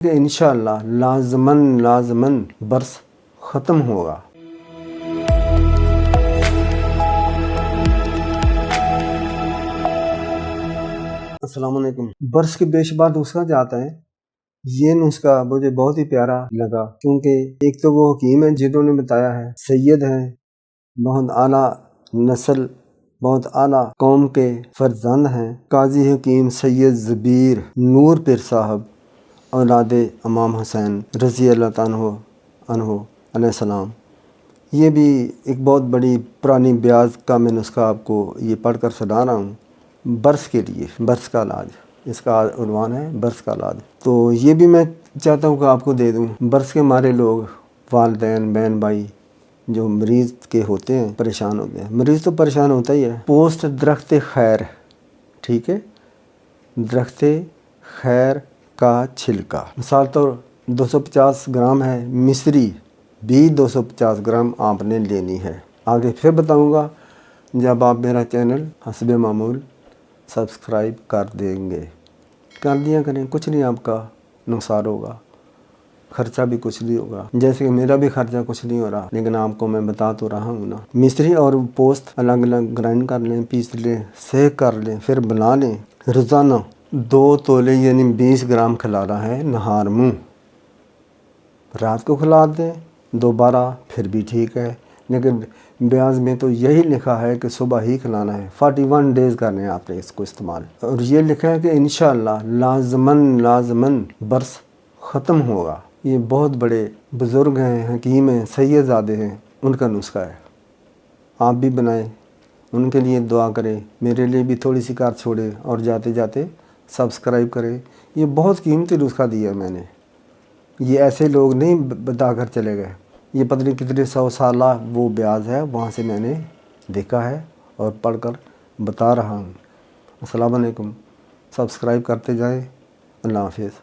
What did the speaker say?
کہ انشاءاللہ لازماً برس ختم ہوگا۔ السلام علیکم۔ برس کے بے شمار نسخہ جاتا ہے، یہ نسخہ مجھے بہت ہی پیارا لگا، کیونکہ ایک تو وہ حکیم ہیں جنہوں نے بتایا ہے، سید ہیں، بہت اعلیٰ نسل، بہت اعلیٰ قوم کے فرزند ہیں، قاضی حکیم سید زبیر نور پیر صاحب، اولاد امام حسین رضی اللہ تعالیٰ عنہ علیہ السلام۔ یہ بھی ایک بہت بڑی پرانی بیاض کا میں نسخہ آپ کو یہ پڑھ کر سنا رہا ہوں، برس کے لیے، برس کا علاج، اس کا عنوان ہے برس کا علاج۔ تو یہ بھی میں چاہتا ہوں کہ آپ کو دے دوں۔ برس کے مارے لوگ، والدین، بہن بھائی جو مریض کے ہوتے ہیں، پریشان ہوتے ہیں۔ مریض تو پریشان ہوتا ہی ہے۔ پوسٹ درخت خیر، ٹھیک ہے، درخت خیر کا چھلکا، مثال طور 250 گرام ہے، مصری بھی 250 گرام آپ نے لینی ہے۔ آگے پھر بتاؤں گا جب آپ میرا چینل حسب معمول سبسکرائب کر دیں گے۔ کر دیا کریں، کچھ نہیں آپ کا نقصان ہوگا، خرچہ بھی کچھ نہیں ہوگا، جیسے کہ میرا بھی خرچہ کچھ نہیں ہو رہا، لیکن آپ کو میں بتا تو رہا ہوں نا۔ مصری اور پوست الگ الگ گرائنڈ کر لیں، پیس لیں، سیک کر لیں، پھر بنا لیں۔ روزانہ 2 تولے یعنی 20 گرام کھلانا ہے نہار منہ۔ رات کو کھلا دیں دوبارہ پھر بھی ٹھیک ہے، لیکن بیاض میں تو یہی لکھا ہے کہ صبح ہی کھلانا ہے۔ 41 ڈیز کرنے ہیں آپ نے اس کو استعمال، اور یہ لکھا ہے کہ انشاءاللہ لازماً برس ختم ہوگا۔ یہ بہت بڑے بزرگ ہیں، حکیم ہیں، سید زادے ہیں، ان کا نسخہ ہے۔ آپ بھی بنائیں، ان کے لیے دعا کریں، میرے لیے بھی تھوڑی سی کار چھوڑیں، اور جاتے جاتے سبسکرائب کریں۔ یہ بہت قیمتی نسخہ دیا میں نے، یہ ایسے لوگ نہیں بتا کر چلے گئے، یہ پتہ نہیں کتنے 100 سالہ وہ بیاض ہے، وہاں سے میں نے دیکھا ہے اور پڑھ کر بتا رہا ہوں۔ السلام علیکم، سبسکرائب کرتے جائیں۔ اللہ حافظ۔